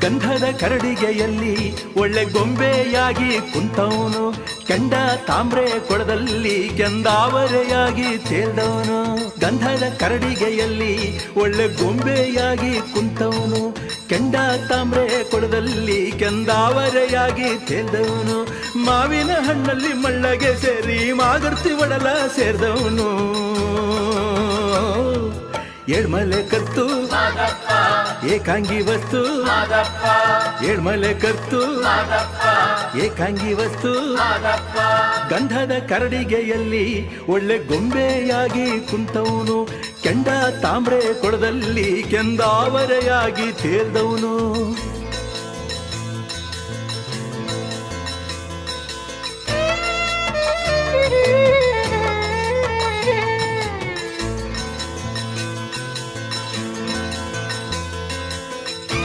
ಗಂಧದ ಕರಡಿಗೆಯಲ್ಲಿ ಒಳ್ಳೆ ಗೊಂಬೆಯಾಗಿ ಕುಂತವನು, ಕೆಂಡ ತಾಮ್ರೆ ಕೊಳದಲ್ಲಿ ಕೆಂದಾವರೆಯಾಗಿ ತೇಲ್ದವನು. ಗಂಧದ ಕರಡಿಗೆಯಲ್ಲಿ ಒಳ್ಳೆ ಗೊಂಬೆಯಾಗಿ ಕುಂತವನು, ಕೆಂಡ ತಾಮ್ರೆ ಕೊಳದಲ್ಲಿ ಕೆಂದಾವರೆಯಾಗಿ ತೇಲ್ದವನು. ಮಾವಿನ ಹಣ್ಣಲ್ಲಿ ಮಳ್ಳಗೆ ಸೇರಿ ಮಾಗರ್ತಿ ಒಡಲ ಸೇರಿದವನು. ಏಳ್ಮಲೆ ಕರ್ತು ಏಕಾಂಗಿ ವಸ್ತು, ಏಳ್ಮಲೆ ಕರ್ತು ಏಕಾಂಗಿ ವಸ್ತು. ಗಂಧದ ಕರಡಿಗೆಯಲ್ಲಿ ಒಳ್ಳೆ ಗೊಂಬೆಯಾಗಿ ಕುಂತವನು, ಕೆಂಡ ತಾಮ್ರೆ ಕೊಳದಲ್ಲಿ ಕೆಂದಾವರೆಯಾಗಿ ತೇಲ್ದವನು.